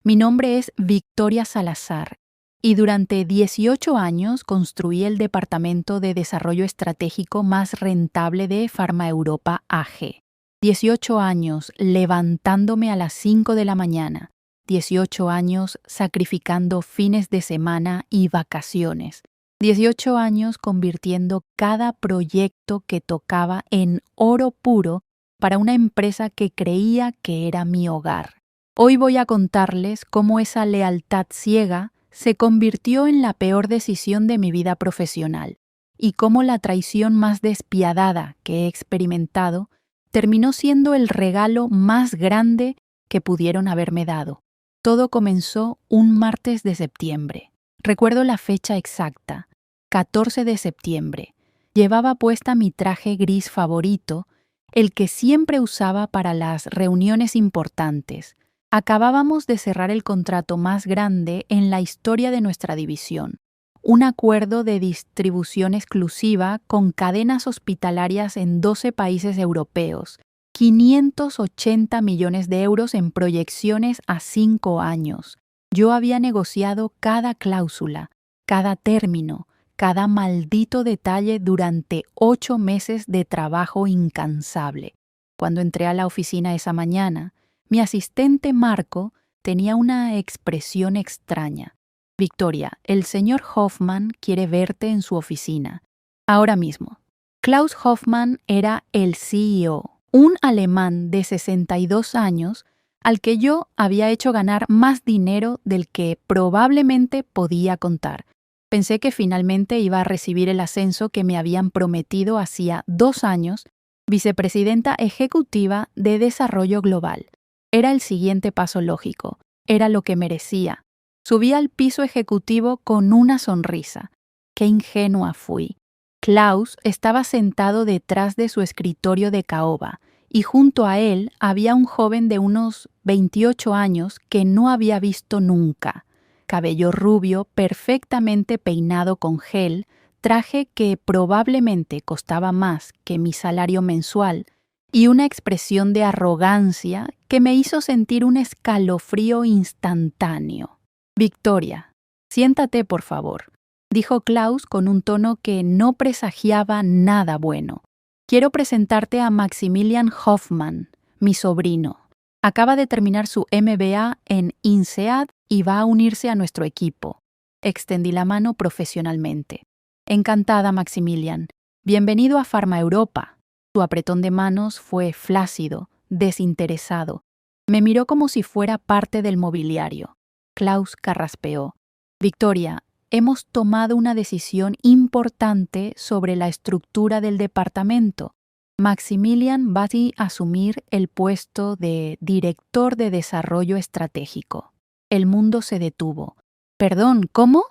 Mi nombre es Victoria Salazar y durante 18 años construí el departamento de desarrollo estratégico más rentable de Pharma Europa AG. 18 años levantándome a las 5 de la mañana. 18 años sacrificando fines de semana y vacaciones. 18 años convirtiendo cada proyecto que tocaba en oro puro para una empresa que creía que era mi hogar. Hoy voy a contarles cómo esa lealtad ciega se convirtió en la peor decisión de mi vida profesional y cómo la traición más despiadada que he experimentado terminó siendo el regalo más grande que pudieron haberme dado. Todo comenzó un martes de septiembre. Recuerdo la fecha exacta, 14 de septiembre. Llevaba puesta mi traje gris favorito, el que siempre usaba para las reuniones importantes. Acabábamos de cerrar el contrato más grande en la historia de nuestra división, un acuerdo de distribución exclusiva con cadenas hospitalarias en 12 países europeos, 580 millones de euros en proyecciones a 5 años. Yo había negociado cada cláusula, cada término, cada maldito detalle durante 8 meses de trabajo incansable. Cuando entré a la oficina esa mañana, mi asistente Marco tenía una expresión extraña. Victoria, el señor Hoffman quiere verte en su oficina. Ahora mismo. Klaus Hoffman era el CEO, un alemán de 62 años al que yo había hecho ganar más dinero del que probablemente podía contar. Pensé que finalmente iba a recibir el ascenso que me habían prometido hacía 2 años, vicepresidenta ejecutiva de Desarrollo Global. Era el siguiente paso lógico, era lo que merecía. Subí al piso ejecutivo con una sonrisa. Qué ingenua fui. Klaus estaba sentado detrás de su escritorio de caoba y junto a él había un joven de unos 28 años que no había visto nunca. Cabello rubio, perfectamente peinado con gel, traje que probablemente costaba más que mi salario mensual, y una expresión de arrogancia que me hizo sentir un escalofrío instantáneo. Victoria, siéntate por favor, dijo Klaus con un tono que no presagiaba nada bueno. Quiero presentarte a Maximilian Hoffman, mi sobrino. Acaba de terminar su MBA en INSEAD y va a unirse a nuestro equipo. Extendí la mano profesionalmente. Encantada, Maximilian. Bienvenido a Pharma Europa. Su apretón de manos fue flácido, desinteresado. Me miró como si fuera parte del mobiliario. Klaus carraspeó. Victoria, hemos tomado una decisión importante sobre la estructura del departamento. Maximilian va a asumir el puesto de director de desarrollo estratégico. El mundo se detuvo. Perdón, ¿cómo?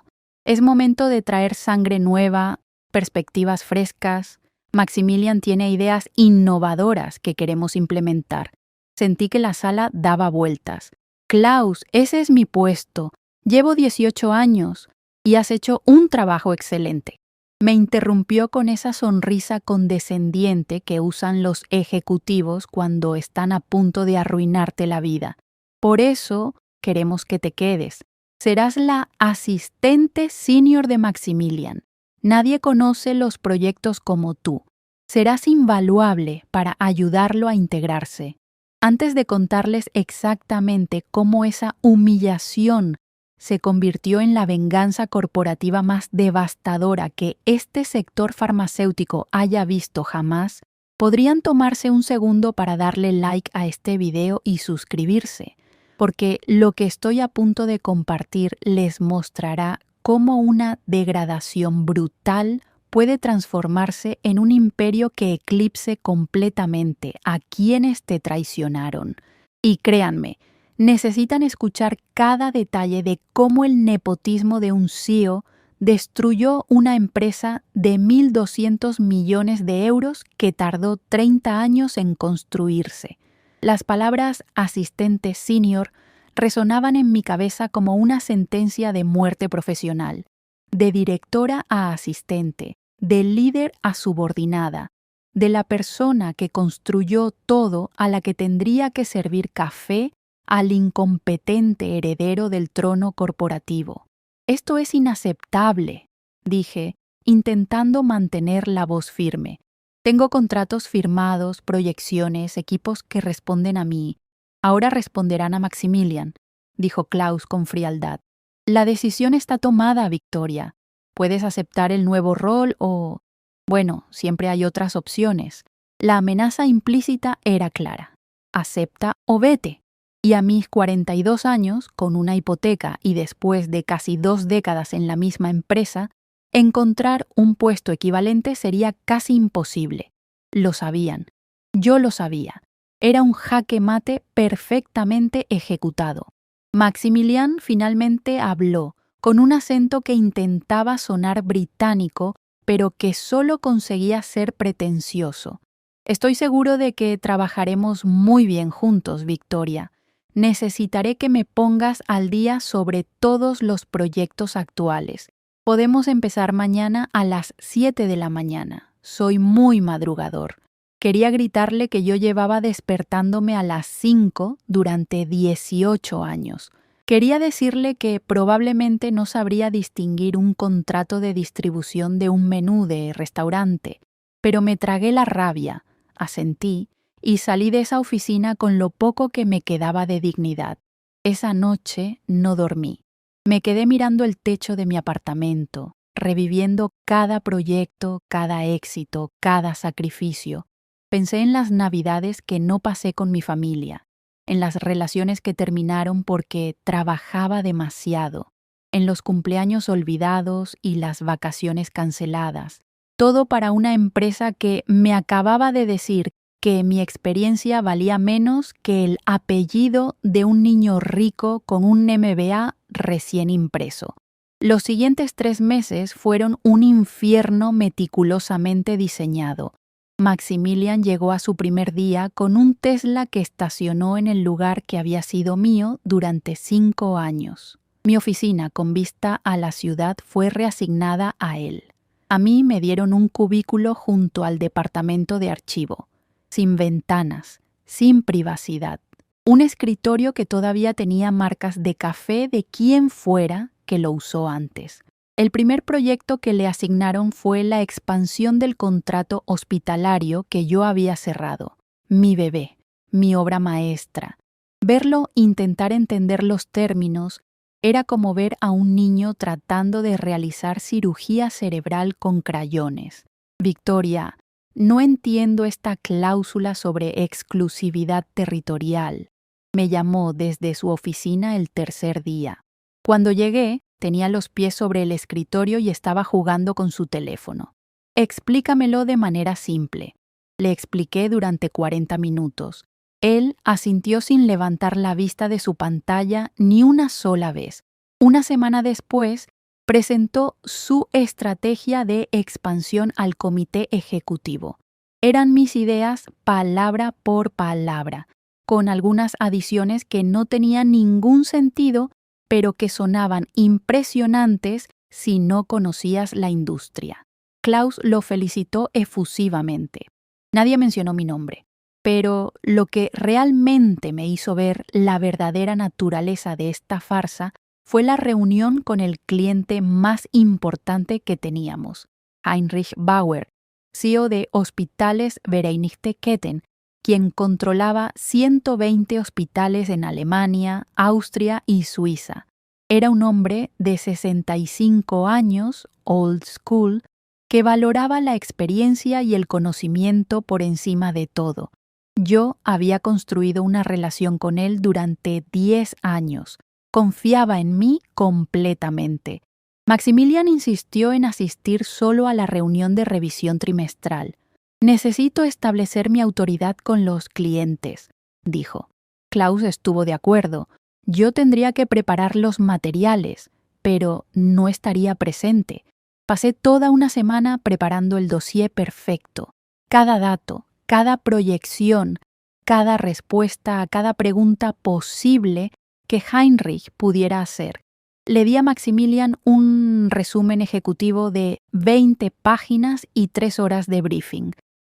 Es momento de traer sangre nueva, perspectivas frescas. Maximilian tiene ideas innovadoras que queremos implementar. Sentí que la sala daba vueltas. Klaus, ese es mi puesto. Llevo 18 años y has hecho un trabajo excelente. Me interrumpió con esa sonrisa condescendiente que usan los ejecutivos cuando están a punto de arruinarte la vida. Por eso queremos que te quedes. Serás la asistente senior de Maximilian. Nadie conoce los proyectos como tú. Serás invaluable para ayudarlo a integrarse. Antes de contarles exactamente cómo esa humillación se convirtió en la venganza corporativa más devastadora que este sector farmacéutico haya visto jamás, podrían tomarse un segundo para darle like a este video y suscribirse, porque lo que estoy a punto de compartir les mostrará cómo una degradación brutal puede transformarse en un imperio que eclipse completamente a quienes te traicionaron. Y créanme, necesitan escuchar cada detalle de cómo el nepotismo de un CEO destruyó una empresa de 1.200 millones de euros que tardó 30 años en construirse. Las palabras asistente senior resonaban en mi cabeza como una sentencia de muerte profesional, de directora a asistente, de líder a subordinada, de la persona que construyó todo a la que tendría que servir café al incompetente heredero del trono corporativo. Esto es inaceptable, dije, intentando mantener la voz firme. Tengo contratos firmados, proyecciones, equipos que responden a mí. Ahora responderán a Maximilian, dijo Klaus con frialdad. La decisión está tomada, Victoria. Puedes aceptar el nuevo rol o... Bueno, siempre hay otras opciones. La amenaza implícita era clara. Acepta o vete. Y a mis 42 años, con una hipoteca y después de casi 2 décadas en la misma empresa, encontrar un puesto equivalente sería casi imposible. Lo sabían. Yo lo sabía. Era un jaque mate perfectamente ejecutado. Maximilian finalmente habló, con un acento que intentaba sonar británico, pero que solo conseguía ser pretencioso. Estoy seguro de que trabajaremos muy bien juntos, Victoria. Necesitaré que me pongas al día sobre todos los proyectos actuales. Podemos empezar mañana a las 7 de la mañana. Soy muy madrugador. Quería gritarle que yo llevaba despertándome a las 5 durante 18 años. Quería decirle que probablemente no sabría distinguir un contrato de distribución de un menú de restaurante, pero me tragué la rabia, asentí y salí de esa oficina con lo poco que me quedaba de dignidad. Esa noche no dormí. Me quedé mirando el techo de mi apartamento, reviviendo cada proyecto, cada éxito, cada sacrificio. Pensé en las navidades que no pasé con mi familia, en las relaciones que terminaron porque trabajaba demasiado, en los cumpleaños olvidados y las vacaciones canceladas. Todo para una empresa que me acababa de decir que mi experiencia valía menos que el apellido de un niño rico con un MBA recién impreso. Los siguientes 3 meses fueron un infierno meticulosamente diseñado. Maximilian llegó a su primer día con un Tesla que estacionó en el lugar que había sido mío durante 5 años. Mi oficina con vista a la ciudad fue reasignada a él. A mí me dieron un cubículo junto al departamento de archivo, sin ventanas, sin privacidad. Un escritorio que todavía tenía marcas de café de quien fuera que lo usó antes. El primer proyecto que le asignaron fue la expansión del contrato hospitalario que yo había cerrado. Mi bebé, mi obra maestra. Verlo intentar entender los términos era como ver a un niño tratando de realizar cirugía cerebral con crayones. Victoria, no entiendo esta cláusula sobre exclusividad territorial. Me llamó desde su oficina el tercer día. Cuando llegué, tenía los pies sobre el escritorio y estaba jugando con su teléfono. Explícamelo de manera simple. Le expliqué durante 40 minutos. Él asintió sin levantar la vista de su pantalla ni una sola vez. Una semana después, presentó su estrategia de expansión al comité ejecutivo. Eran mis ideas palabra por palabra, con algunas adiciones que no tenían ningún sentido, pero que sonaban impresionantes si no conocías la industria. Klaus lo felicitó efusivamente. Nadie mencionó mi nombre, pero lo que realmente me hizo ver la verdadera naturaleza de esta farsa fue la reunión con el cliente más importante que teníamos, Heinrich Bauer, CEO de Hospitales Vereinigte Ketten, quien controlaba 120 hospitales en Alemania, Austria y Suiza. Era un hombre de 65 años, old school, que valoraba la experiencia y el conocimiento por encima de todo. Yo había construido una relación con él durante 10 años. Confiaba en mí completamente. Maximilian insistió en asistir solo a la reunión de revisión trimestral. Necesito establecer mi autoridad con los clientes, dijo. Klaus estuvo de acuerdo. Yo tendría que preparar los materiales, pero no estaría presente. Pasé toda una semana preparando el dossier perfecto. Cada dato, cada proyección, cada respuesta a cada pregunta posible que Heinrich pudiera hacer. Le di a Maximilian un resumen ejecutivo de 20 páginas y 3 horas de briefing.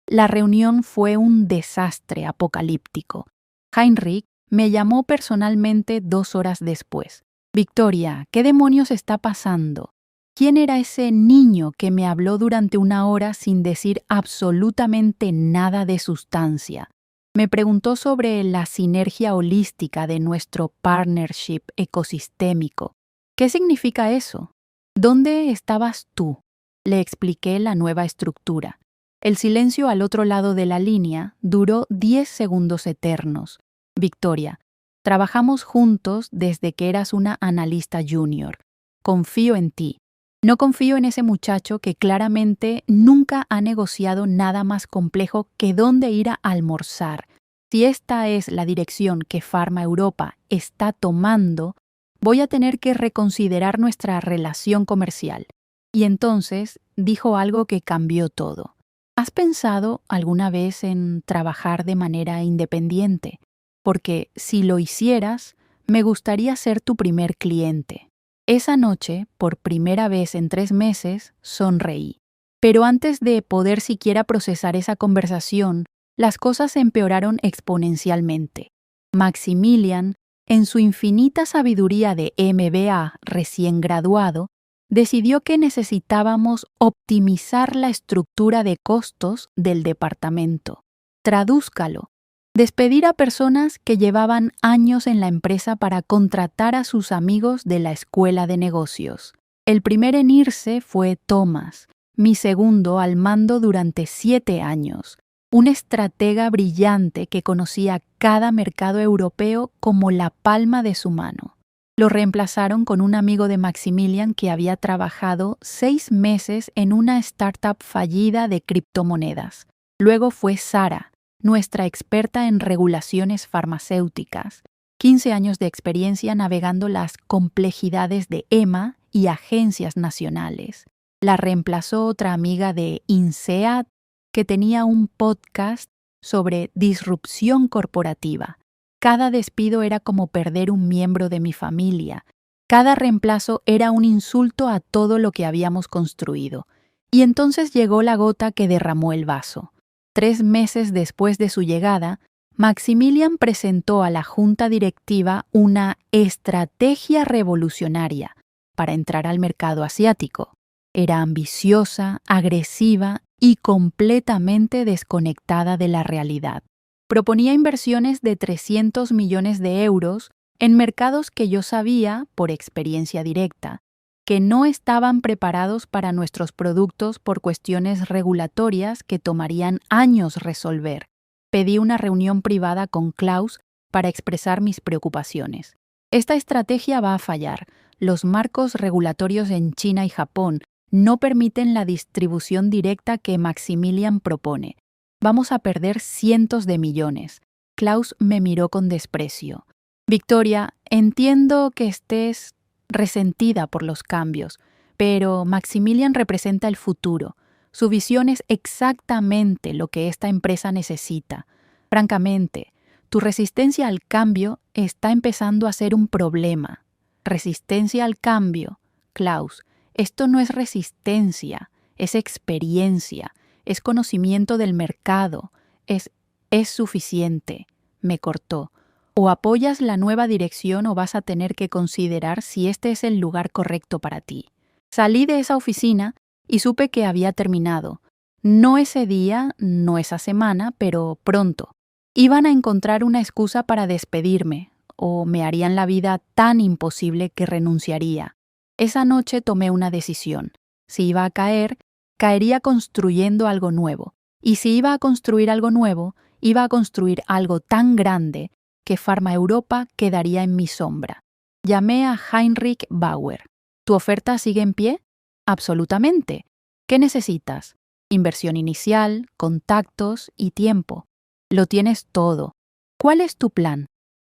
La reunión fue un desastre apocalíptico. Heinrich me llamó personalmente 2 horas después. Victoria, ¿qué demonios está pasando? ¿Quién era ese niño que me habló durante 1 hora sin decir absolutamente nada de sustancia? Me preguntó sobre la sinergia holística de nuestro partnership ecosistémico. ¿Qué significa eso? ¿Dónde estabas tú? Le expliqué la nueva estructura. El silencio al otro lado de la línea duró 10 segundos eternos. Victoria, trabajamos juntos desde que eras una analista junior. Confío en ti. No confío en ese muchacho que claramente nunca ha negociado nada más complejo que dónde ir a almorzar. Si esta es la dirección que Pharma Europa está tomando, voy a tener que reconsiderar nuestra relación comercial. Y entonces dijo algo que cambió todo. ¿Has pensado alguna vez en trabajar de manera independiente? Porque si lo hicieras, me gustaría ser tu primer cliente. Esa noche, por primera vez en 3 meses, sonreí. Pero antes de poder siquiera procesar esa conversación, las cosas empeoraron exponencialmente. Maximilian, en su infinita sabiduría de MBA recién graduado, decidió que necesitábamos optimizar la estructura de costos del departamento. Tradúzcalo. Despedir a personas que llevaban años en la empresa para contratar a sus amigos de la escuela de negocios. El primer en irse fue Thomas, mi segundo al mando durante 7 años, un estratega brillante que conocía cada mercado europeo como la palma de su mano. Lo reemplazaron con un amigo de Maximilian que había trabajado 6 meses en una startup fallida de criptomonedas. Luego fue Sara, nuestra experta en regulaciones farmacéuticas, 15 años de experiencia navegando las complejidades de EMA y agencias nacionales. La reemplazó otra amiga de INSEAD que tenía un podcast sobre disrupción corporativa. Cada despido era como perder un miembro de mi familia. Cada reemplazo era un insulto a todo lo que habíamos construido. Y entonces llegó la gota que derramó el vaso. 3 meses después de su llegada, Maximilian presentó a la junta directiva una estrategia revolucionaria para entrar al mercado asiático. Era ambiciosa, agresiva y completamente desconectada de la realidad. Proponía inversiones de 300 millones de euros en mercados que yo sabía, por experiencia directa, que no estaban preparados para nuestros productos por cuestiones regulatorias que tomarían años resolver. Pedí una reunión privada con Klaus para expresar mis preocupaciones. Esta estrategia va a fallar. Los marcos regulatorios en China y Japón no permiten la distribución directa que Maximilian propone. Vamos a perder cientos de millones. Klaus me miró con desprecio. Victoria, entiendo que estés resentida por los cambios, pero Maximilian representa el futuro. Su visión es exactamente lo que esta empresa necesita. Francamente, tu resistencia al cambio está empezando a ser un problema. Resistencia al cambio, Klaus, esto no es resistencia, es experiencia, es conocimiento del mercado, es suficiente, me cortó. O apoyas la nueva dirección o vas a tener que considerar si este es el lugar correcto para ti. Salí de esa oficina y supe que había terminado. No ese día, no esa semana, pero pronto. Iban a encontrar una excusa para despedirme, o me harían la vida tan imposible que renunciaría. Esa noche tomé una decisión. Si iba a caer, caería construyendo algo nuevo. Y si iba a construir algo nuevo, iba a construir algo tan grande que Pharma Europa quedaría en mi sombra. Llamé a Heinrich Bauer. ¿Tu oferta sigue en pie? Absolutamente. ¿Qué necesitas? Inversión inicial, contactos y tiempo. Lo tienes todo. ¿Cuál es tu plan?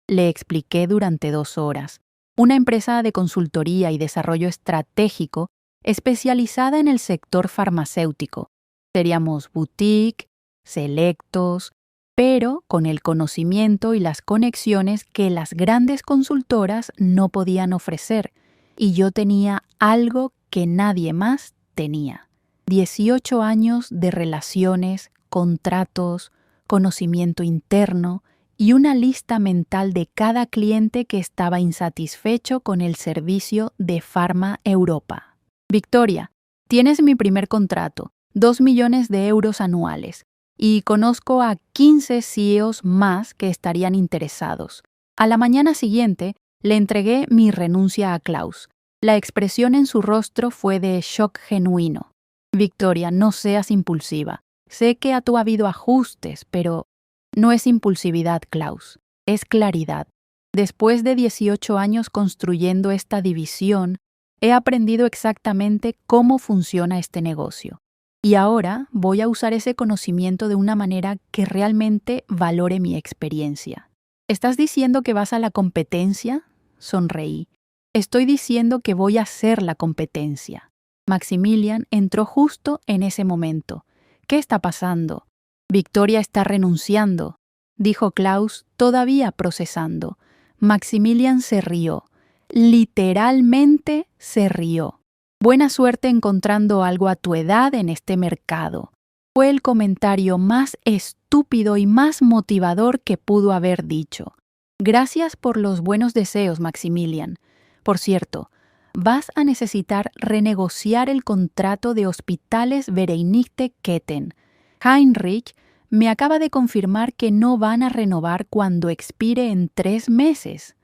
Le expliqué durante 2 horas. Una empresa de consultoría y desarrollo estratégico especializada en el sector farmacéutico. Seríamos boutique, selectos, pero con el conocimiento y las conexiones que las grandes consultoras no podían ofrecer, y yo tenía algo que nadie más tenía. 18 años de relaciones, contratos, conocimiento interno y una lista mental de cada cliente que estaba insatisfecho con el servicio de Pharma Europa. Victoria, tienes mi primer contrato, 2 millones de euros anuales, y conozco a 15 CEOs más que estarían interesados. A la mañana siguiente, le entregué mi renuncia a Klaus. La expresión en su rostro fue de shock genuino. Victoria, no seas impulsiva. Sé que ha habido ajustes, pero no es impulsividad, Klaus. Es claridad. Después de 18 años construyendo esta división, he aprendido exactamente cómo funciona este negocio. Y ahora voy a usar ese conocimiento de una manera que realmente valore mi experiencia. ¿Estás diciendo que vas a la competencia? Sonreí. Estoy diciendo que voy a ser la competencia. Maximilian entró justo en ese momento. ¿Qué está pasando? Victoria está renunciando, dijo Klaus, todavía procesando. Maximilian se rió. Literalmente se rió. Buena suerte encontrando algo a tu edad en este mercado. Fue el comentario más estúpido y más motivador que pudo haber dicho. Gracias por los buenos deseos, Maximilian. Por cierto, vas a necesitar renegociar el contrato de Hospitales Vereinigte Ketten. Heinrich me acaba de confirmar que no van a renovar cuando expire en 3 meses.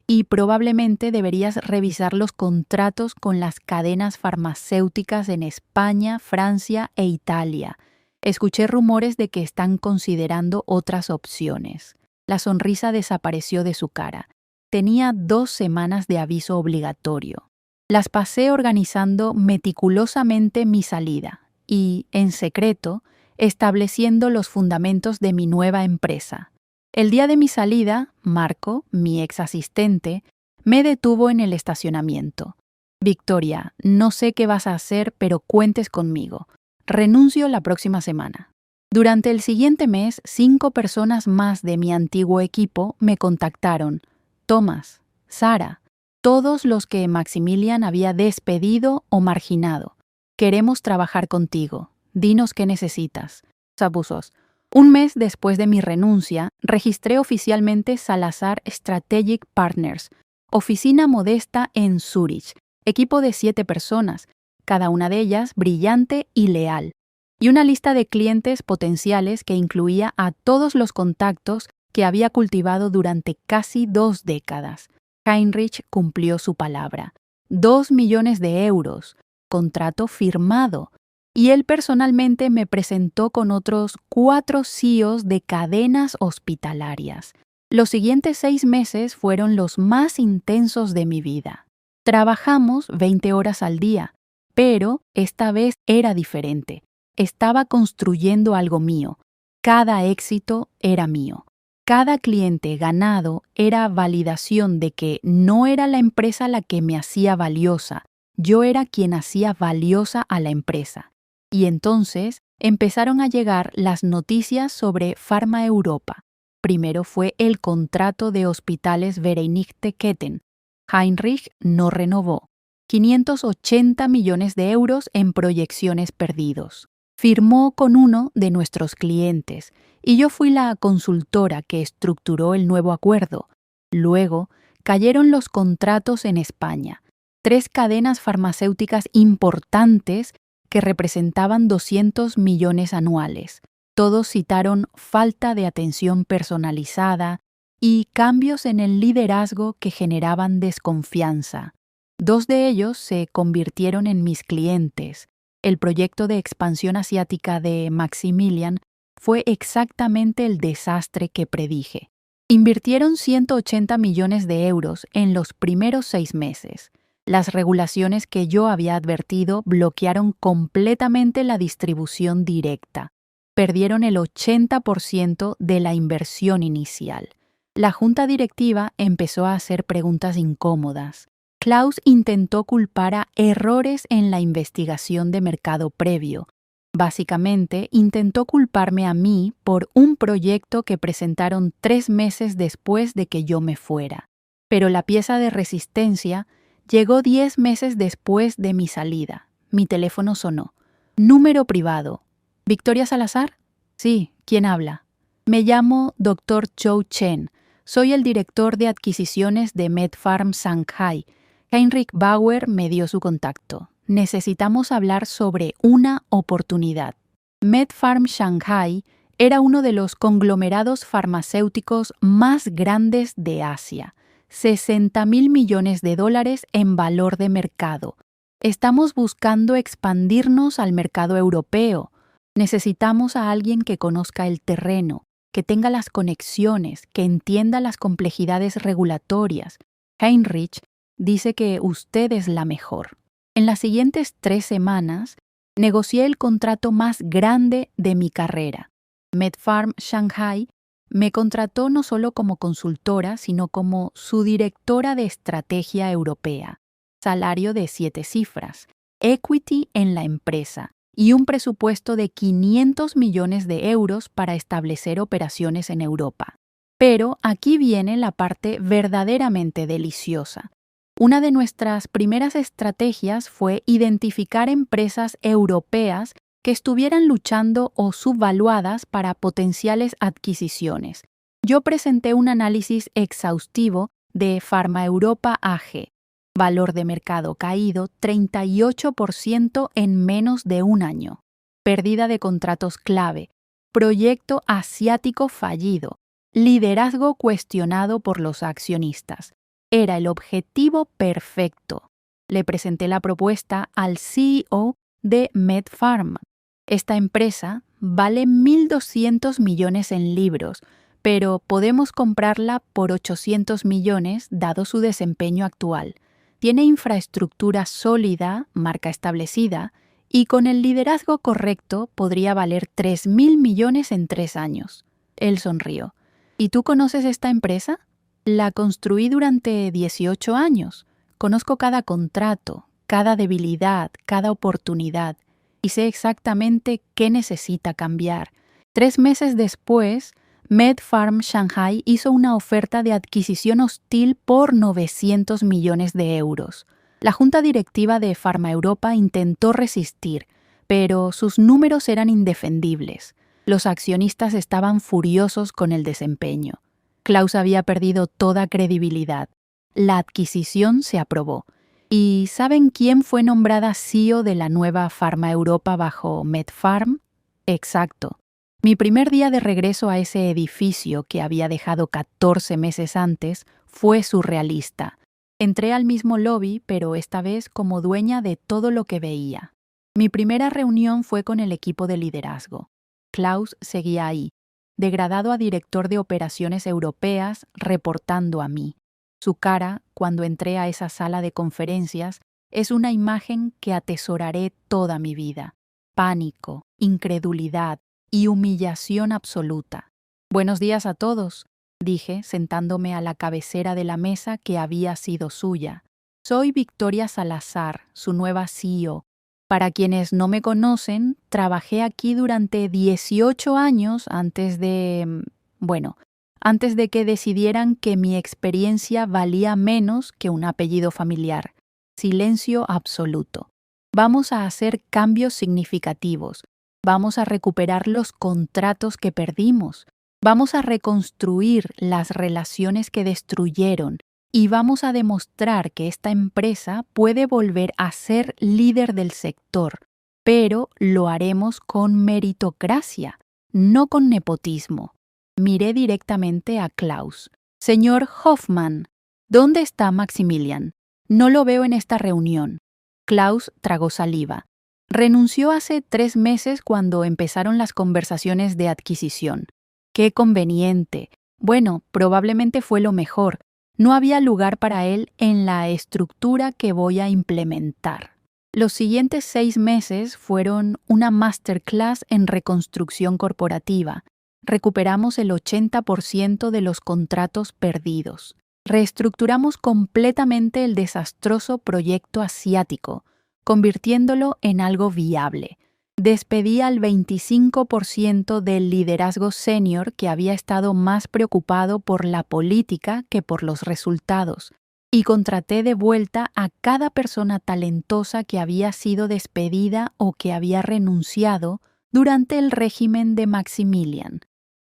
Y probablemente deberías revisar los contratos con las cadenas farmacéuticas en España, Francia e Italia. Escuché rumores de que están considerando otras opciones. La sonrisa desapareció de su cara. Tenía 2 semanas de aviso obligatorio. Las pasé organizando meticulosamente mi salida y, en secreto, estableciendo los fundamentos de mi nueva empresa. El día de mi salida, Marco, mi ex asistente, me detuvo en el estacionamiento. Victoria, no sé qué vas a hacer, pero cuentes conmigo. Renuncio la próxima semana. Durante el siguiente mes, 5 personas más de mi antiguo equipo me contactaron. Thomas, Sara, todos los que Maximilian había despedido o marginado. Queremos trabajar contigo. Dinos qué necesitas. Abusos. Un mes después de mi renuncia, registré oficialmente Salazar Strategic Partners, oficina modesta en Zúrich, equipo de 7 personas, cada una de ellas brillante y leal, y una lista de clientes potenciales que incluía a todos los contactos que había cultivado durante casi 2 décadas. Heinrich cumplió su palabra. 2 millones de euros, contrato firmado. Y él personalmente me presentó con otros 4 CEOs de cadenas hospitalarias. Los siguientes 6 meses fueron los más intensos de mi vida. Trabajamos 20 horas al día, pero esta vez era diferente. Estaba construyendo algo mío. Cada éxito era mío. Cada cliente ganado era validación de que no era la empresa la que me hacía valiosa, yo era quien hacía valiosa a la empresa. Y entonces empezaron a llegar las noticias sobre Pharma Europa. Primero fue el contrato de Hospitales Vereinigte Ketten. Heinrich no renovó. 580 millones de euros en proyecciones perdidos. Firmó con uno de nuestros clientes y yo fui la consultora que estructuró el nuevo acuerdo. Luego cayeron los contratos en España. 3 cadenas farmacéuticas importantes que representaban 200 millones anuales. Todos citaron falta de atención personalizada y cambios en el liderazgo que generaban desconfianza. 2 de ellos se convirtieron en mis clientes. El proyecto de expansión asiática de Maximilian fue exactamente el desastre que predije. Invirtieron 180 millones de euros en los primeros 6 meses. Las regulaciones que yo había advertido bloquearon completamente la distribución directa. Perdieron el 80% de la inversión inicial. La junta directiva empezó a hacer preguntas incómodas. Klaus intentó culpar a errores en la investigación de mercado previo. Básicamente, intentó culparme a mí por un proyecto que presentaron 3 meses después de que yo me fuera. Pero la pieza de resistencia llegó 10 meses después de mi salida. Mi teléfono sonó. Número privado. ¿Victoria Salazar? Sí, ¿quién habla? Me llamo Dr. Zhou Chen. Soy el director de adquisiciones de Medfarm Shanghai. Heinrich Bauer me dio su contacto. Necesitamos hablar sobre una oportunidad. Medfarm Shanghai era uno de los conglomerados farmacéuticos más grandes de Asia. 60.000 millones de dólares en valor de mercado. Estamos buscando expandirnos al mercado europeo. Necesitamos a alguien que conozca el terreno, que tenga las conexiones, que entienda las complejidades regulatorias. Heinrich dice que usted es la mejor. En las siguientes 3 semanas, negocié el contrato más grande de mi carrera. Medfarm Shanghai me contrató no solo como consultora, sino como su directora de estrategia europea. Salario de 7 cifras, equity en la empresa y un presupuesto de 500 millones de euros para establecer operaciones en Europa. Pero aquí viene la parte verdaderamente deliciosa. Una de nuestras primeras estrategias fue identificar empresas europeas que estuvieran luchando o subvaluadas para potenciales adquisiciones. Yo presenté un análisis exhaustivo de Pharma Europa AG. Valor de mercado caído 38% en menos de un año. Pérdida de contratos clave. Proyecto asiático fallido. Liderazgo cuestionado por los accionistas. Era el objetivo perfecto. Le presenté la propuesta al CEO de Medfarm. Esta empresa vale 1.200 millones en libros, pero podemos comprarla por 800 millones dado su desempeño actual. Tiene infraestructura sólida, marca establecida, y con el liderazgo correcto podría valer 3.000 millones en 3 años. Él sonrió. ¿Y tú conoces esta empresa? La construí durante 18 años. Conozco cada contrato, cada debilidad, cada oportunidad, y sé exactamente qué necesita cambiar. 3 meses después, Medfarm Shanghai hizo una oferta de adquisición hostil por 900 millones de euros. La junta directiva de Pharma Europa intentó resistir, pero sus números eran indefendibles. Los accionistas estaban furiosos con el desempeño. Klaus había perdido toda credibilidad. La adquisición se aprobó. ¿Y saben quién fue nombrada CEO de la nueva Pharma Europa bajo Medfarm? Exacto. Mi primer día de regreso a ese edificio que había dejado 14 meses antes fue surrealista. Entré al mismo lobby, pero esta vez como dueña de todo lo que veía. Mi primera reunión fue con el equipo de liderazgo. Klaus seguía ahí, degradado a director de operaciones europeas, reportando a mí. Su cara, cuando entré a esa sala de conferencias, es una imagen que atesoraré toda mi vida. Pánico, incredulidad y humillación absoluta. Buenos días a todos, dije, sentándome a la cabecera de la mesa que había sido suya. Soy Victoria Salazar, su nueva CEO. Para quienes no me conocen, trabajé aquí durante 18 años antes de que decidieran que mi experiencia valía menos que un apellido familiar. Silencio absoluto. Vamos a hacer cambios significativos. Vamos a recuperar los contratos que perdimos. Vamos a reconstruir las relaciones que destruyeron. Y vamos a demostrar que esta empresa puede volver a ser líder del sector, pero lo haremos con meritocracia, no con nepotismo. Miré directamente a Klaus. Señor Hoffmann, ¿dónde está Maximilian? No lo veo en esta reunión. Klaus tragó saliva. Renunció hace 3 meses cuando empezaron las conversaciones de adquisición. ¡Qué conveniente! Bueno, probablemente fue lo mejor. No había lugar para él en la estructura que voy a implementar. Los siguientes 6 meses fueron una masterclass en reconstrucción corporativa. Recuperamos el 80% de los contratos perdidos. Reestructuramos completamente el desastroso proyecto asiático, convirtiéndolo en algo viable. Despedí al 25% del liderazgo senior que había estado más preocupado por la política que por los resultados, y contraté de vuelta a cada persona talentosa que había sido despedida o que había renunciado durante el régimen de Maximilian.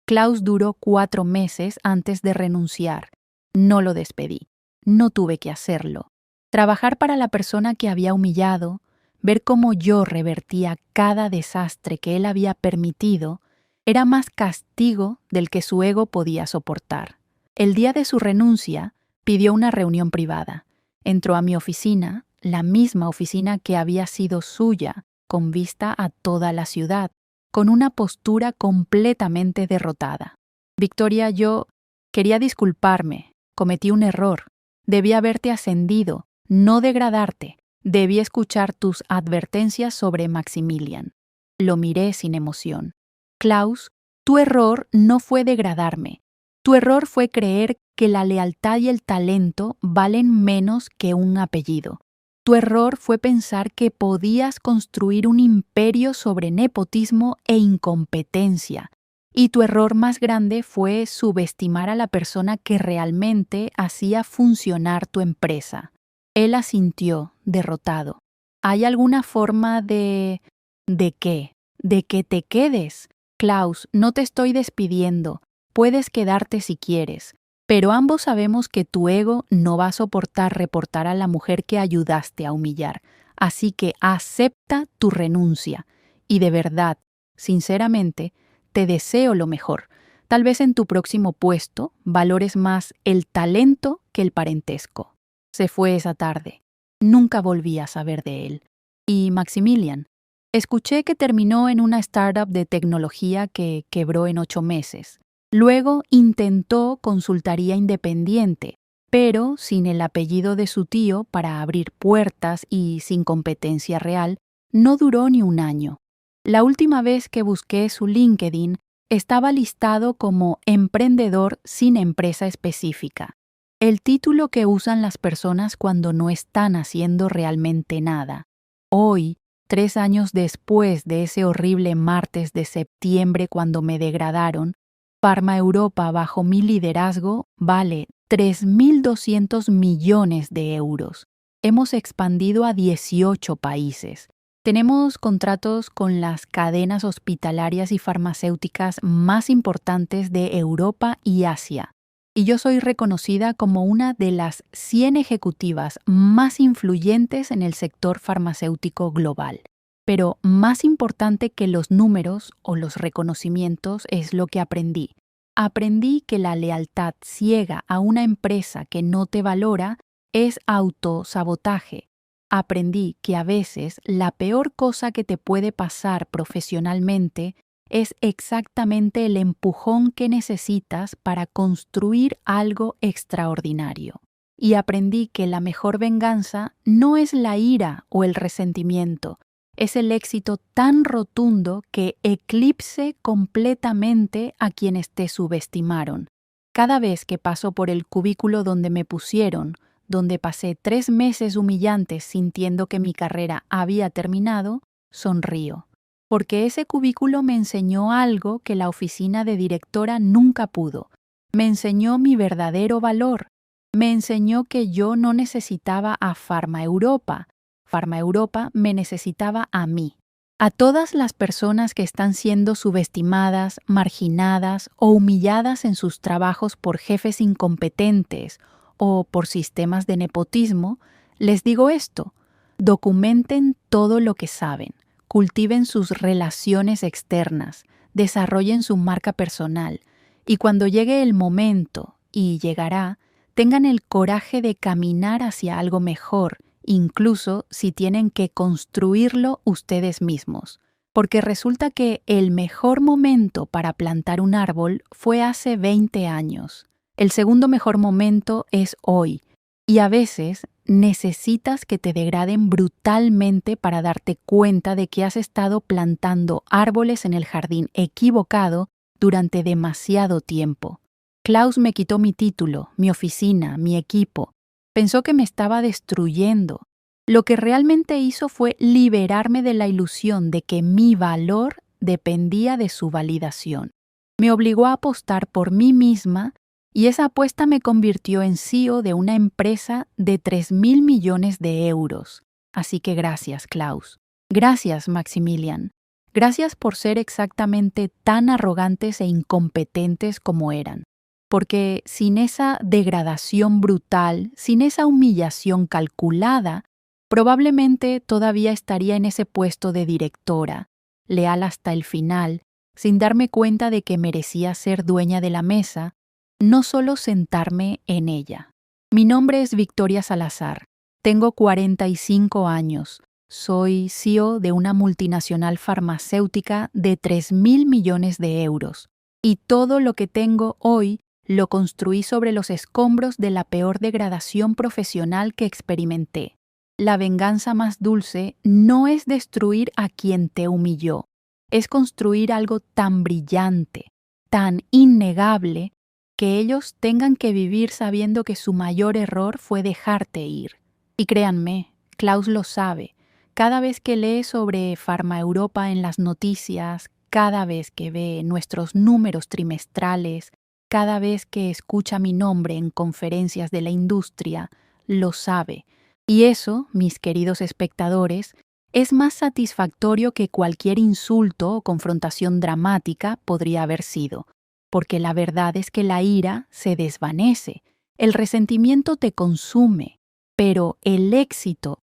Klaus duró 4 meses antes de renunciar. No lo despedí. No tuve que hacerlo. Trabajar para la persona que había humillado, ver cómo yo revertía cada desastre que él había permitido, era más castigo del que su ego podía soportar. El día de su renuncia, pidió una reunión privada. Entró a mi oficina, la misma oficina que había sido suya, con vista a toda la ciudad, con una postura completamente derrotada. Victoria, yo quería disculparme. Cometí un error. Debí haberte ascendido, no degradarte. Debí escuchar tus advertencias sobre Maximilian. Lo miré sin emoción. Klaus, tu error no fue degradarme. Tu error fue creer que la lealtad y el talento valen menos que un apellido. Tu error fue pensar que podías construir un imperio sobre nepotismo e incompetencia. Y tu error más grande fue subestimar a la persona que realmente hacía funcionar tu empresa. Él asintió, derrotado. ¿Hay alguna forma de... ¿De qué? ¿De que te quedes? Klaus, no te estoy despidiendo. Puedes quedarte si quieres. Pero ambos sabemos que tu ego no va a soportar reportar a la mujer que ayudaste a humillar. Así que acepta tu renuncia. Y de verdad, sinceramente, te deseo lo mejor. Tal vez en tu próximo puesto valores más el talento que el parentesco. Se fue esa tarde. Nunca volví a saber de él. Y Maximilian, escuché que terminó en una startup de tecnología que quebró en 8 meses. Luego intentó consultoría independiente, pero sin el apellido de su tío para abrir puertas y sin competencia real, no duró ni un año. La última vez que busqué su LinkedIn, estaba listado como emprendedor sin empresa específica. El título que usan las personas cuando no están haciendo realmente nada. Hoy, 3 años después de ese horrible martes de septiembre cuando me degradaron, Pharma Europa bajo mi liderazgo vale 3.200 millones de euros. Hemos expandido a 18 países. Tenemos contratos con las cadenas hospitalarias y farmacéuticas más importantes de Europa y Asia. Y yo soy reconocida como una de las 100 ejecutivas más influyentes en el sector farmacéutico global. Pero más importante que los números o los reconocimientos es lo que aprendí. Aprendí que la lealtad ciega a una empresa que no te valora es autosabotaje. Aprendí que a veces la peor cosa que te puede pasar profesionalmente es exactamente el empujón que necesitas para construir algo extraordinario. Y aprendí que la mejor venganza no es la ira o el resentimiento, es el éxito tan rotundo que eclipse completamente a quienes te subestimaron. Cada vez que paso por el cubículo donde me pusieron, donde pasé 3 meses humillantes sintiendo que mi carrera había terminado, sonrío. Porque ese cubículo me enseñó algo que la oficina de directora nunca pudo. Me enseñó mi verdadero valor. Me enseñó que yo no necesitaba a Pharma Europa. Pharma Europa me necesitaba a mí. A todas las personas que están siendo subestimadas, marginadas o humilladas en sus trabajos por jefes incompetentes o por sistemas de nepotismo, les digo esto: documenten todo lo que saben, cultiven sus relaciones externas, desarrollen su marca personal y cuando llegue el momento, y llegará, tengan el coraje de caminar hacia algo mejor, incluso si tienen que construirlo ustedes mismos. Porque resulta que el mejor momento para plantar un árbol fue hace 20 años. El segundo mejor momento es hoy. Y a veces necesitas que te degraden brutalmente para darte cuenta de que has estado plantando árboles en el jardín equivocado durante demasiado tiempo. Klaus me quitó mi título, mi oficina, mi equipo. Pensó que me estaba destruyendo. Lo que realmente hizo fue liberarme de la ilusión de que mi valor dependía de su validación. Me obligó a apostar por mí misma y esa apuesta me convirtió en CEO de una empresa de 3.000 millones de euros. Así que gracias, Klaus. Gracias, Maximilian. Gracias por ser exactamente tan arrogantes e incompetentes como eran. Porque sin esa degradación brutal, sin esa humillación calculada, probablemente todavía estaría en ese puesto de directora, leal hasta el final, sin darme cuenta de que merecía ser dueña de la mesa, no solo sentarme en ella. Mi nombre es Victoria Salazar. Tengo 45 años. Soy CEO de una multinacional farmacéutica de 3.000 millones de euros. Y todo lo que tengo hoy lo construí sobre los escombros de la peor degradación profesional que experimenté. La venganza más dulce no es destruir a quien te humilló, es construir algo tan brillante, tan innegable, que ellos tengan que vivir sabiendo que su mayor error fue dejarte ir. Y créanme, Klaus lo sabe. Cada vez que lee sobre Pharma Europa en las noticias, cada vez que ve nuestros números trimestrales, cada vez que escucha mi nombre en conferencias de la industria, lo sabe. Y eso, mis queridos espectadores, es más satisfactorio que cualquier insulto o confrontación dramática podría haber sido, porque la verdad es que la ira se desvanece, el resentimiento te consume, pero el éxito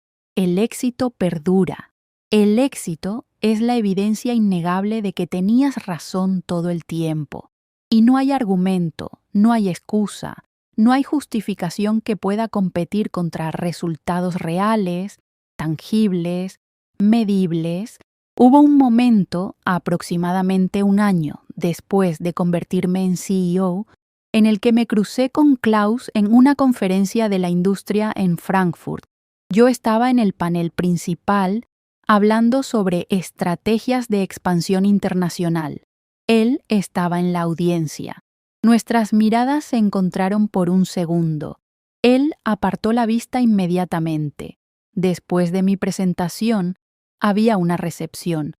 perdura. El éxito es la evidencia innegable de que tenías razón todo el tiempo. Y no hay argumento, no hay excusa, no hay justificación que pueda competir contra resultados reales, tangibles, medibles. Hubo un momento, aproximadamente un año después de convertirme en CEO, en el que me crucé con Klaus en una conferencia de la industria en Frankfurt. Yo estaba en el panel principal hablando sobre estrategias de expansión internacional. Él estaba en la audiencia. Nuestras miradas se encontraron por un segundo. Él apartó la vista inmediatamente. Después de mi presentación, había una recepción.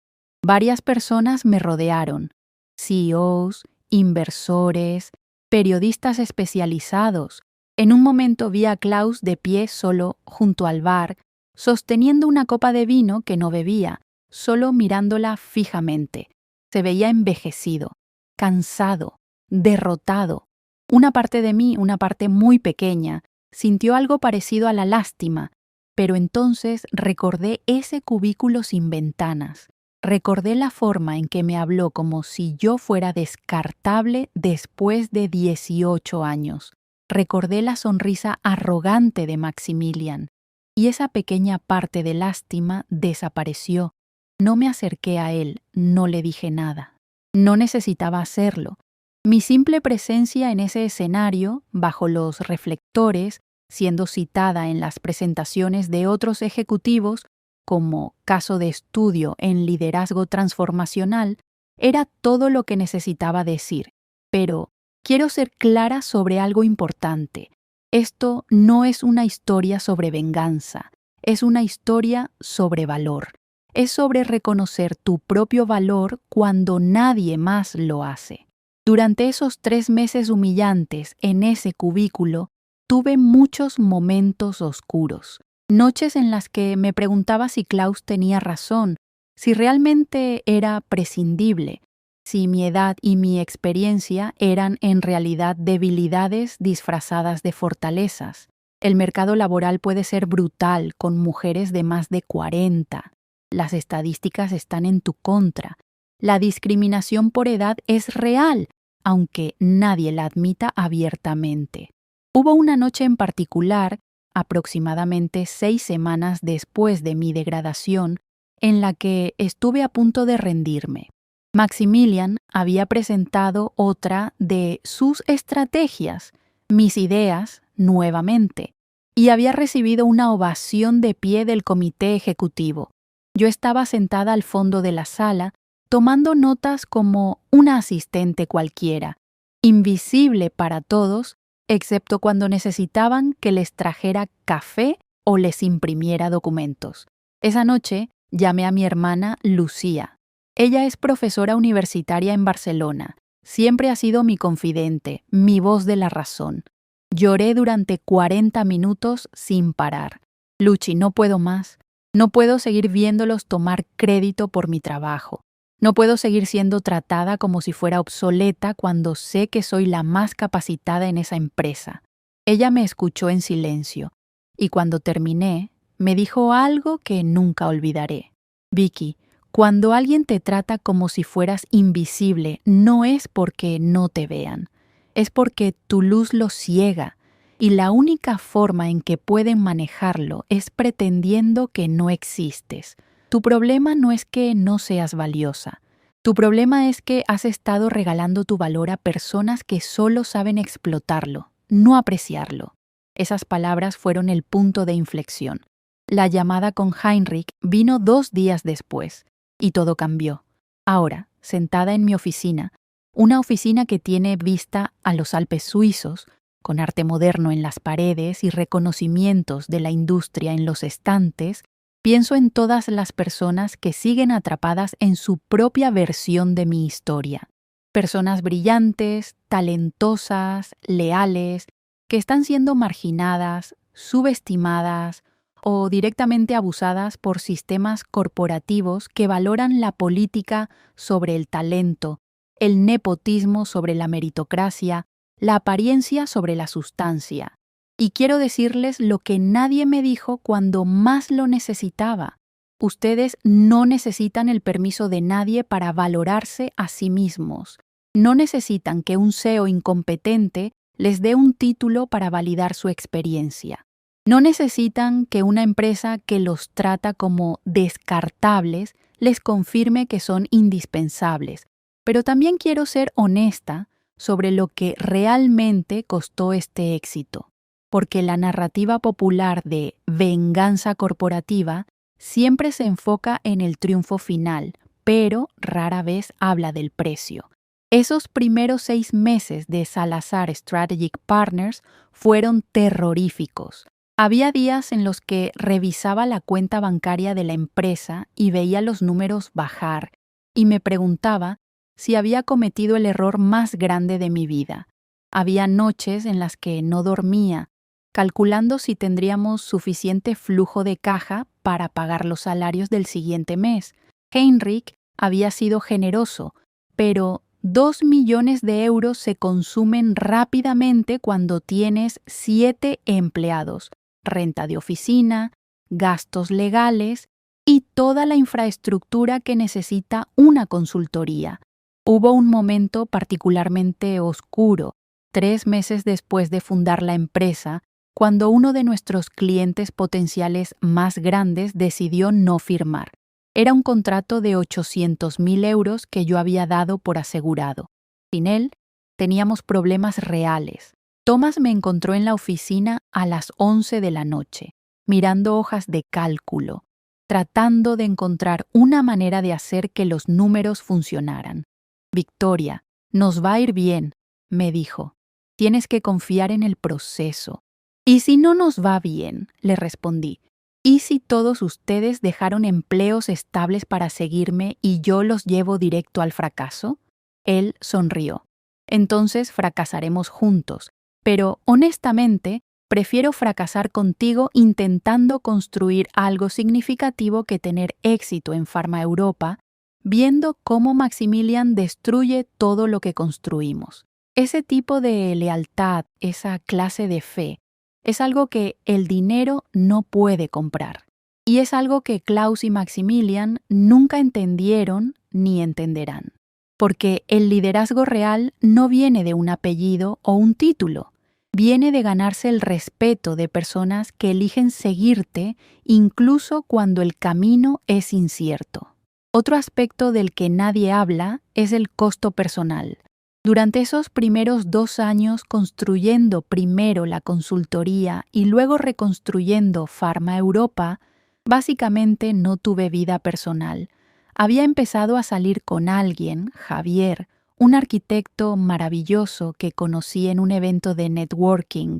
Varias personas me rodearon. CEOs, inversores, periodistas especializados. En un momento vi a Klaus de pie solo junto al bar, sosteniendo una copa de vino que no bebía, solo mirándola fijamente. Se veía envejecido, cansado, derrotado. Una parte de mí, una parte muy pequeña, sintió algo parecido a la lástima, pero entonces recordé ese cubículo sin ventanas. Recordé la forma en que me habló como si yo fuera descartable después de 18 años. Recordé la sonrisa arrogante de Maximilian, y esa pequeña parte de lástima desapareció. No me acerqué a él, no le dije nada. No necesitaba hacerlo. Mi simple presencia en ese escenario, bajo los reflectores, siendo citada en las presentaciones de otros ejecutivos, como caso de estudio en liderazgo transformacional, era todo lo que necesitaba decir. Pero quiero ser clara sobre algo importante. Esto no es una historia sobre venganza, es una historia sobre valor. Es sobre reconocer tu propio valor cuando nadie más lo hace. Durante esos 3 meses humillantes en ese cubículo, tuve muchos momentos oscuros. Noches en las que me preguntaba si Klaus tenía razón, si realmente era prescindible, si mi edad y mi experiencia eran en realidad debilidades disfrazadas de fortalezas. El mercado laboral puede ser brutal con mujeres de más de 40. Las estadísticas están en tu contra. La discriminación por edad es real, aunque nadie la admita abiertamente. Hubo una noche en particular, aproximadamente 6 semanas después de mi degradación, en la que estuve a punto de rendirme. Maximilian había presentado otra de sus estrategias, mis ideas, nuevamente, y había recibido una ovación de pie del comité ejecutivo. Yo estaba sentada al fondo de la sala, tomando notas como una asistente cualquiera, invisible para todos, excepto cuando necesitaban que les trajera café o les imprimiera documentos. Esa noche llamé a mi hermana Lucía. Ella es profesora universitaria en Barcelona. Siempre ha sido mi confidente, mi voz de la razón. Lloré durante 40 minutos sin parar. Luchi, no puedo más. No puedo seguir viéndolos tomar crédito por mi trabajo. No puedo seguir siendo tratada como si fuera obsoleta cuando sé que soy la más capacitada en esa empresa. Ella me escuchó en silencio y cuando terminé, me dijo algo que nunca olvidaré. Vicky, cuando alguien te trata como si fueras invisible, no es porque no te vean, es porque tu luz los ciega y la única forma en que pueden manejarlo es pretendiendo que no existes. Tu problema no es que no seas valiosa. Tu problema es que has estado regalando tu valor a personas que solo saben explotarlo, no apreciarlo. Esas palabras fueron el punto de inflexión. La llamada con Heinrich vino 2 días después, y todo cambió. Ahora, sentada en mi oficina, una oficina que tiene vista a los Alpes suizos, con arte moderno en las paredes y reconocimientos de la industria en los estantes, pienso en todas las personas que siguen atrapadas en su propia versión de mi historia. Personas brillantes, talentosas, leales, que están siendo marginadas, subestimadas o directamente abusadas por sistemas corporativos que valoran la política sobre el talento, el nepotismo sobre la meritocracia, la apariencia sobre la sustancia. Y quiero decirles lo que nadie me dijo cuando más lo necesitaba. Ustedes no necesitan el permiso de nadie para valorarse a sí mismos. No necesitan que un CEO incompetente les dé un título para validar su experiencia. No necesitan que una empresa que los trata como descartables les confirme que son indispensables. Pero también quiero ser honesta sobre lo que realmente costó este éxito, porque la narrativa popular de venganza corporativa siempre se enfoca en el triunfo final, pero rara vez habla del precio. Esos primeros 6 meses de Salazar Strategic Partners fueron terroríficos. Había días en los que revisaba la cuenta bancaria de la empresa y veía los números bajar, y me preguntaba si había cometido el error más grande de mi vida. Había noches en las que no dormía, calculando si tendríamos suficiente flujo de caja para pagar los salarios del siguiente mes. Heinrich había sido generoso, pero 2 millones de euros se consumen rápidamente cuando tienes 7 empleados, renta de oficina, gastos legales y toda la infraestructura que necesita una consultoría. Hubo un momento particularmente oscuro, 3 meses después de fundar la empresa, cuando uno de nuestros clientes potenciales más grandes decidió no firmar. Era un contrato de 800.000 euros que yo había dado por asegurado. Sin él, teníamos problemas reales. Thomas me encontró en la oficina a las 11 de la noche, mirando hojas de cálculo, tratando de encontrar una manera de hacer que los números funcionaran. Victoria, nos va a ir bien, me dijo. Tienes que confiar en el proceso. ¿Y si no nos va bien?, le respondí. ¿Y si todos ustedes dejaron empleos estables para seguirme y yo los llevo directo al fracaso? Él sonrió. Entonces fracasaremos juntos, pero honestamente prefiero fracasar contigo intentando construir algo significativo que tener éxito en Pharma Europa, viendo cómo Maximilian destruye todo lo que construimos. Ese tipo de lealtad, esa clase de fe, es algo que el dinero no puede comprar. Y es algo que Klaus y Maximilian nunca entendieron ni entenderán. Porque el liderazgo real no viene de un apellido o un título. Viene de ganarse el respeto de personas que eligen seguirte incluso cuando el camino es incierto. Otro aspecto del que nadie habla es el costo personal. Durante esos primeros 2 años construyendo primero la consultoría y luego reconstruyendo Pharma Europa, básicamente no tuve vida personal. Había empezado a salir con alguien, Javier, un arquitecto maravilloso que conocí en un evento de networking,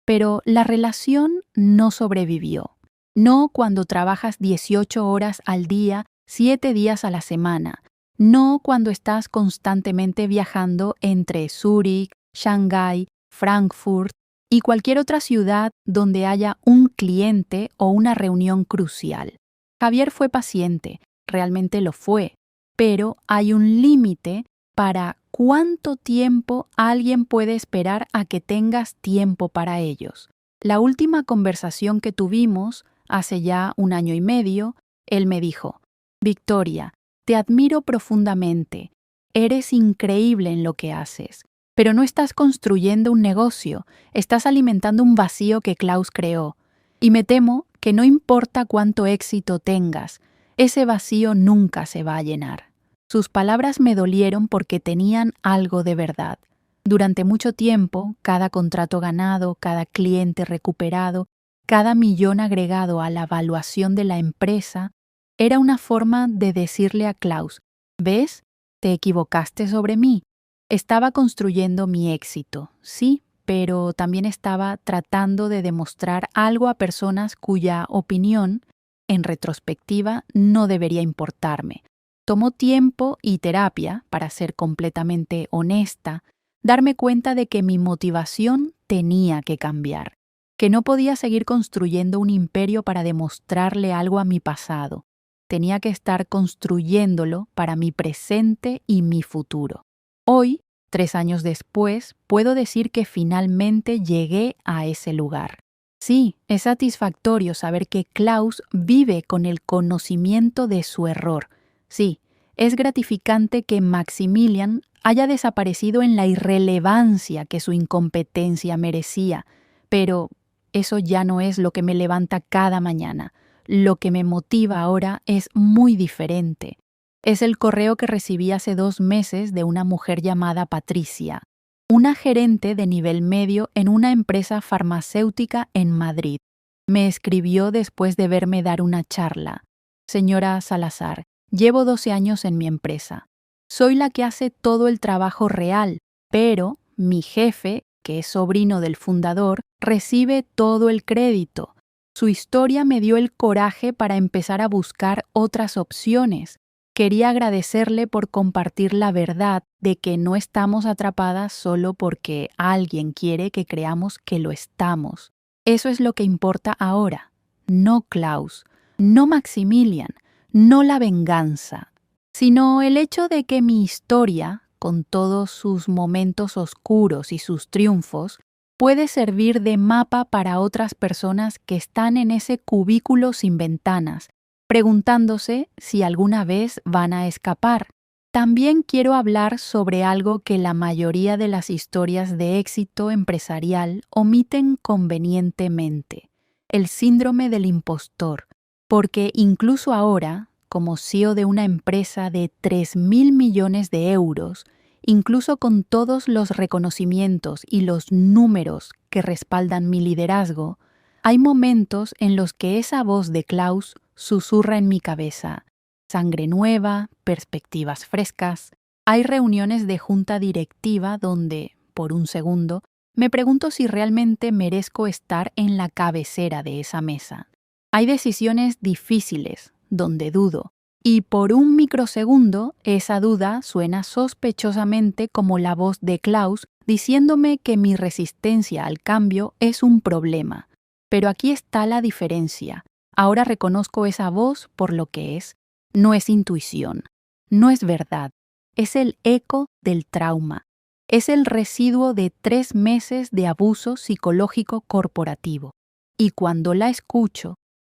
pero la relación no sobrevivió. No cuando trabajas 18 horas al día, 7 días a la semana. No cuando estás constantemente viajando entre Zúrich, Shanghái, Frankfurt y cualquier otra ciudad donde haya un cliente o una reunión crucial. Javier fue paciente, realmente lo fue, pero hay un límite para cuánto tiempo alguien puede esperar a que tengas tiempo para ellos. La última conversación que tuvimos, hace ya 1 año y medio, él me dijo: Victoria, te admiro profundamente. Eres increíble en lo que haces, pero no estás construyendo un negocio, estás alimentando un vacío que Klaus creó. Y me temo que no importa cuánto éxito tengas, ese vacío nunca se va a llenar. Sus palabras me dolieron porque tenían algo de verdad. Durante mucho tiempo, cada contrato ganado, cada cliente recuperado, cada millón agregado a la evaluación de la empresa, era una forma de decirle a Klaus: ¿ves? Te equivocaste sobre mí. Estaba construyendo mi éxito, sí, pero también estaba tratando de demostrar algo a personas cuya opinión, en retrospectiva, no debería importarme. Tomó tiempo y terapia, para ser completamente honesta, darme cuenta de que mi motivación tenía que cambiar, que no podía seguir construyendo un imperio para demostrarle algo a mi pasado. Tenía que estar construyéndolo para mi presente y mi futuro. Hoy, 3 años después, puedo decir que finalmente llegué a ese lugar. Sí, es satisfactorio saber que Klaus vive con el conocimiento de su error. Sí, es gratificante que Maximilian haya desaparecido en la irrelevancia que su incompetencia merecía, pero eso ya no es lo que me levanta cada mañana. Lo que me motiva ahora es muy diferente. Es el correo que recibí hace 2 meses de una mujer llamada Patricia, una gerente de nivel medio en una empresa farmacéutica en Madrid. Me escribió después de verme dar una charla. Señora Salazar, llevo 12 años en mi empresa. Soy la que hace todo el trabajo real, pero mi jefe, que es sobrino del fundador, recibe todo el crédito. Su historia me dio el coraje para empezar a buscar otras opciones. Quería agradecerle por compartir la verdad de que no estamos atrapadas solo porque alguien quiere que creamos que lo estamos. Eso es lo que importa ahora. No Klaus, no Maximilian, no la venganza, sino el hecho de que mi historia, con todos sus momentos oscuros y sus triunfos, puede servir de mapa para otras personas que están en ese cubículo sin ventanas, preguntándose si alguna vez van a escapar. También quiero hablar sobre algo que la mayoría de las historias de éxito empresarial omiten convenientemente: el síndrome del impostor, porque incluso ahora, como CEO de una empresa de 3.000 millones de euros, incluso con todos los reconocimientos y los números que respaldan mi liderazgo, hay momentos en los que esa voz de Klaus susurra en mi cabeza: sangre nueva, perspectivas frescas. Hay reuniones de junta directiva donde, por un segundo, me pregunto si realmente merezco estar en la cabecera de esa mesa. Hay decisiones difíciles donde dudo, y por un microsegundo esa duda suena sospechosamente como la voz de Klaus diciéndome que mi resistencia al cambio es un problema. Pero aquí está la diferencia. Ahora reconozco esa voz por lo que es. No es intuición, no es verdad, es el eco del trauma. Es el residuo de 3 meses de abuso psicológico corporativo. Y cuando la escucho,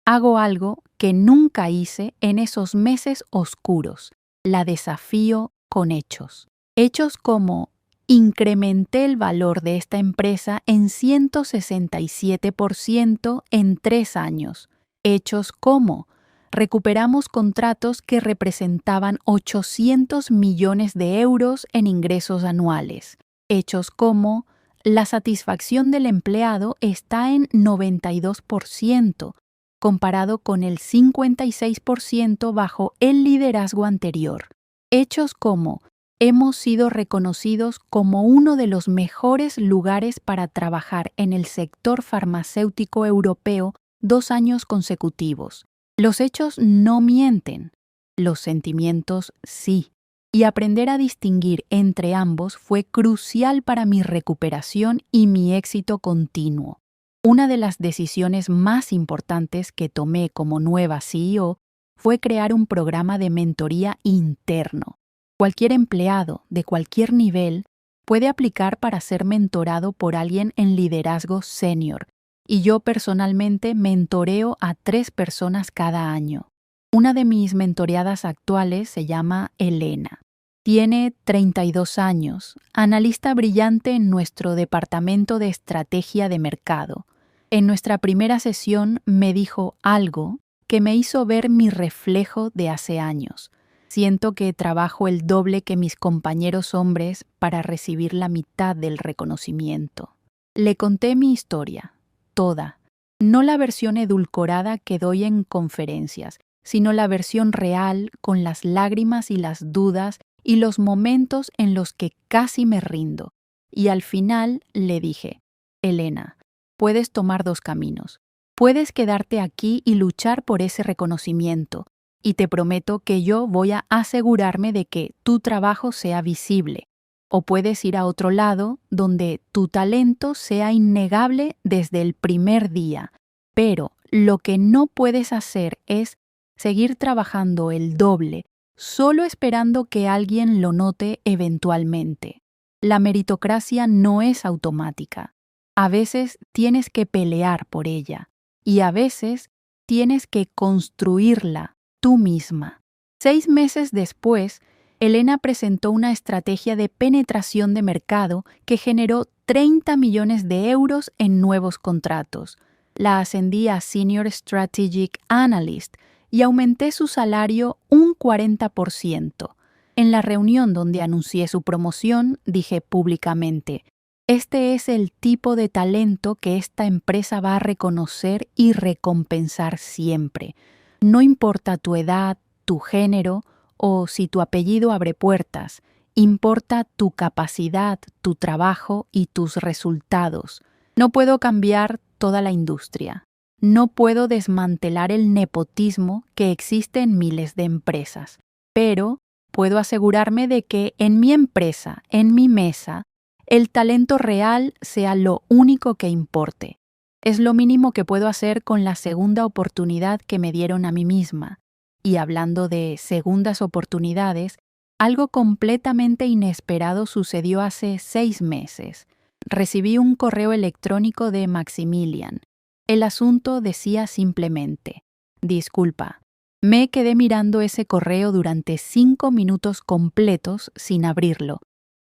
hago algo que nunca hice en esos meses oscuros. La desafío con hechos. Hechos como: incrementé el valor de esta empresa en 167% en 3 años. Hechos como: recuperamos contratos que representaban 800 millones de euros en ingresos anuales. Hechos como: la satisfacción del empleado está en 92%, comparado con el 56% bajo el liderazgo anterior. Hechos como: hemos sido reconocidos como uno de los mejores lugares para trabajar en el sector farmacéutico europeo 2 años consecutivos. Los hechos no mienten, los sentimientos sí. Y aprender a distinguir entre ambos fue crucial para mi recuperación y mi éxito continuo. Una de las decisiones más importantes que tomé como nueva CEO fue crear un programa de mentoría interno. Cualquier empleado de cualquier nivel puede aplicar para ser mentorado por alguien en liderazgo senior, y yo personalmente mentoreo a 3 personas cada año. Una de mis mentoreadas actuales se llama Elena. Tiene 32 años, analista brillante en nuestro departamento de estrategia de mercado. En nuestra primera sesión me dijo algo que me hizo ver mi reflejo de hace años. Siento que trabajo el doble que mis compañeros hombres para recibir la mitad del reconocimiento. Le conté mi historia, toda, no la versión edulcorada que doy en conferencias, sino la versión real con las lágrimas y las dudas y los momentos en los que casi me rindo. Y al final le dije, Elena, puedes tomar 2 caminos. Puedes quedarte aquí y luchar por ese reconocimiento, y te prometo que yo voy a asegurarme de que tu trabajo sea visible. O puedes ir a otro lado donde tu talento sea innegable desde el primer día. Pero lo que no puedes hacer es seguir trabajando el doble, solo esperando que alguien lo note eventualmente. La meritocracia no es automática. A veces tienes que pelear por ella, y a veces tienes que construirla tú misma. 6 meses después, Elena presentó una estrategia de penetración de mercado que generó 30 millones de euros en nuevos contratos. La ascendí a Senior Strategic Analyst y aumenté su salario un 40%. En la reunión donde anuncié su promoción, dije públicamente, este es el tipo de talento que esta empresa va a reconocer y recompensar siempre. No importa tu edad, tu género o si tu apellido abre puertas, importa tu capacidad, tu trabajo y tus resultados. No puedo cambiar toda la industria. No puedo desmantelar el nepotismo que existe en miles de empresas, pero puedo asegurarme de que en mi empresa, en mi mesa, el talento real sea lo único que importe. Es lo mínimo que puedo hacer con la segunda oportunidad que me dieron a mí misma. Y hablando de segundas oportunidades, algo completamente inesperado sucedió hace 6 meses. Recibí un correo electrónico de Maximilian. El asunto decía simplemente, disculpa, me quedé mirando ese correo durante 5 minutos completos sin abrirlo.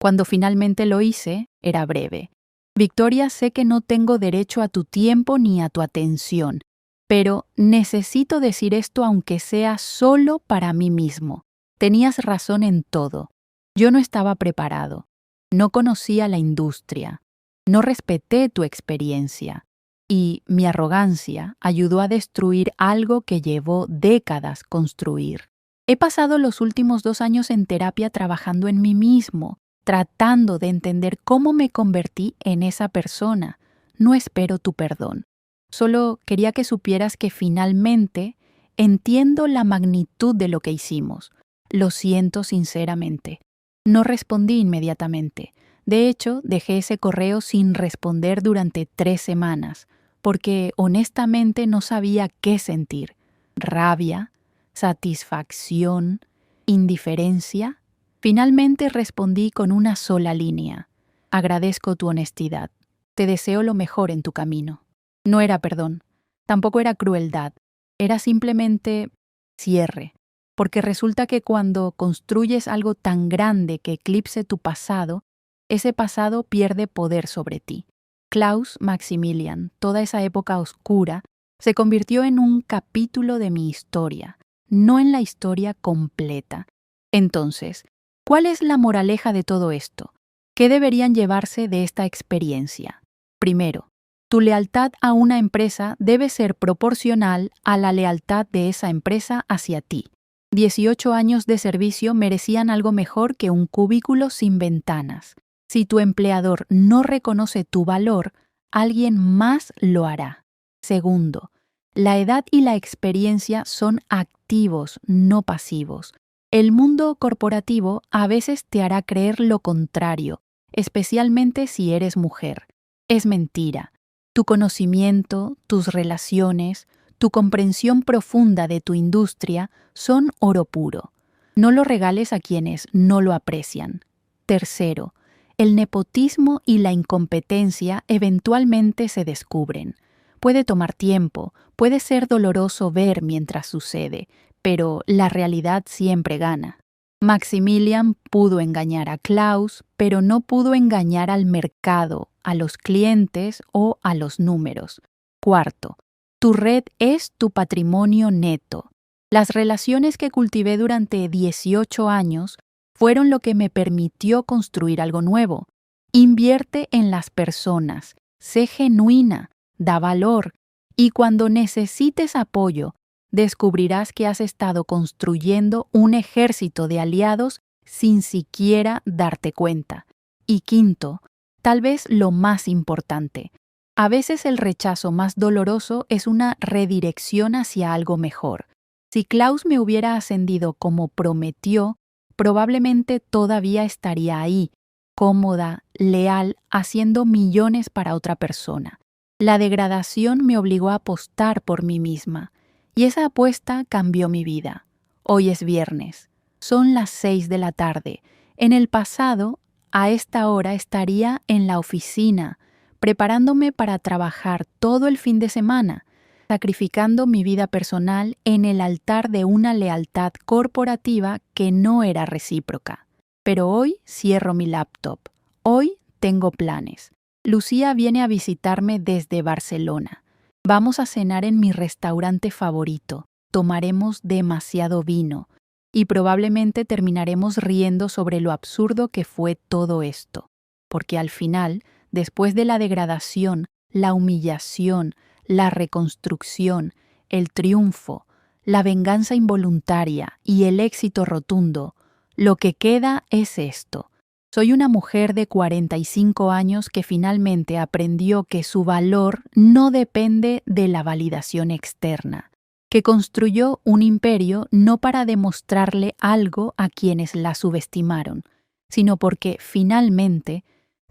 Cuando finalmente lo hice, era breve. Victoria, sé que no tengo derecho a tu tiempo ni a tu atención, pero necesito decir esto aunque sea solo para mí mismo. Tenías razón en todo. Yo no estaba preparado. No conocía la industria. No respeté tu experiencia. Y mi arrogancia ayudó a destruir algo que llevó décadas construir. He pasado los últimos 2 años en terapia trabajando en mí mismo, tratando de entender cómo me convertí en esa persona. No espero tu perdón. Solo quería que supieras que finalmente entiendo la magnitud de lo que hicimos. Lo siento sinceramente. No respondí inmediatamente. De hecho, dejé ese correo sin responder durante 3 semanas, porque honestamente no sabía qué sentir. Rabia, satisfacción, indiferencia. Finalmente respondí con una sola línea. Agradezco tu honestidad. Te deseo lo mejor en tu camino. No era perdón, tampoco era crueldad. Era simplemente cierre. Porque resulta que cuando construyes algo tan grande que eclipse tu pasado, ese pasado pierde poder sobre ti. Klaus Maximilian, toda esa época oscura, se convirtió en un capítulo de mi historia, no en la historia completa. Entonces, ¿cuál es la moraleja de todo esto? ¿Qué deberían llevarse de esta experiencia? Primero, tu lealtad a una empresa debe ser proporcional a la lealtad de esa empresa hacia ti. 18 años de servicio merecían algo mejor que un cubículo sin ventanas. Si tu empleador no reconoce tu valor, alguien más lo hará. Segundo, la edad y la experiencia son activos, no pasivos. El mundo corporativo a veces te hará creer lo contrario, especialmente si eres mujer. Es mentira. Tu conocimiento, tus relaciones, tu comprensión profunda de tu industria son oro puro. No lo regales a quienes no lo aprecian. Tercero, el nepotismo y la incompetencia eventualmente se descubren. Puede tomar tiempo, puede ser doloroso ver mientras sucede, pero la realidad siempre gana. Maximilian pudo engañar a Klaus, pero no pudo engañar al mercado, a los clientes o a los números. Cuarto, tu red es tu patrimonio neto. Las relaciones que cultivé durante 18 años fueron lo que me permitió construir algo nuevo. Invierte en las personas, sé genuina, da valor, y cuando necesites apoyo, descubrirás que has estado construyendo un ejército de aliados sin siquiera darte cuenta. Y quinto, tal vez lo más importante, a veces el rechazo más doloroso es una redirección hacia algo mejor. Si Klaus me hubiera ascendido como prometió, probablemente todavía estaría ahí, cómoda, leal, haciendo millones para otra persona. La degradación me obligó a apostar por mí misma, y esa apuesta cambió mi vida. Hoy es viernes. Son las 6 de la tarde. En el pasado, a esta hora estaría en la oficina, preparándome para trabajar todo el fin de semana, sacrificando mi vida personal en el altar de una lealtad corporativa que no era recíproca. Pero hoy cierro mi laptop. Hoy tengo planes. Lucía viene a visitarme desde Barcelona. Vamos a cenar en mi restaurante favorito. Tomaremos demasiado vino y probablemente terminaremos riendo sobre lo absurdo que fue todo esto, porque al final, después de la degradación, la humillación, la reconstrucción, el triunfo, la venganza involuntaria y el éxito rotundo, lo que queda es esto. Soy una mujer de 45 años que finalmente aprendió que su valor no depende de la validación externa, que construyó un imperio no para demostrarle algo a quienes la subestimaron, sino porque finalmente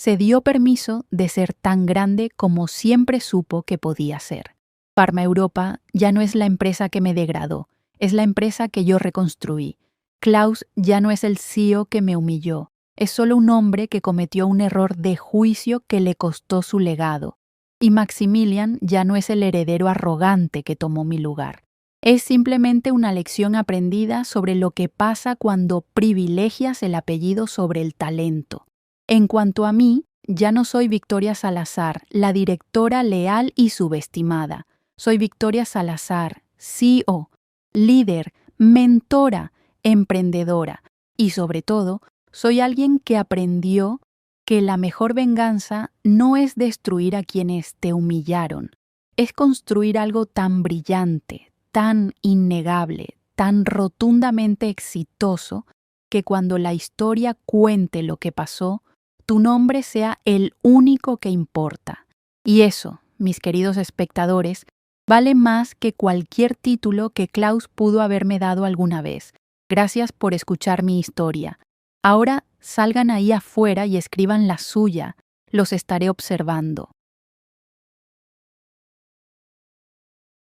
se dio permiso de ser tan grande como siempre supo que podía ser. Pharma Europa ya no es la empresa que me degradó, es la empresa que yo reconstruí. Klaus ya no es el CEO que me humilló, es solo un hombre que cometió un error de juicio que le costó su legado. Y Maximilian ya no es el heredero arrogante que tomó mi lugar. Es simplemente una lección aprendida sobre lo que pasa cuando privilegias el apellido sobre el talento. En cuanto a mí, ya no soy Victoria Salazar, la directora leal y subestimada. Soy Victoria Salazar, CEO, líder, mentora, emprendedora y sobre todo, soy alguien que aprendió que la mejor venganza no es destruir a quienes te humillaron, es construir algo tan brillante, tan innegable, tan rotundamente exitoso, que cuando la historia cuente lo que pasó, tu nombre sea el único que importa. Y eso, mis queridos espectadores, vale más que cualquier título que Klaus pudo haberme dado alguna vez. Gracias por escuchar mi historia. Ahora salgan ahí afuera y escriban la suya. Los estaré observando.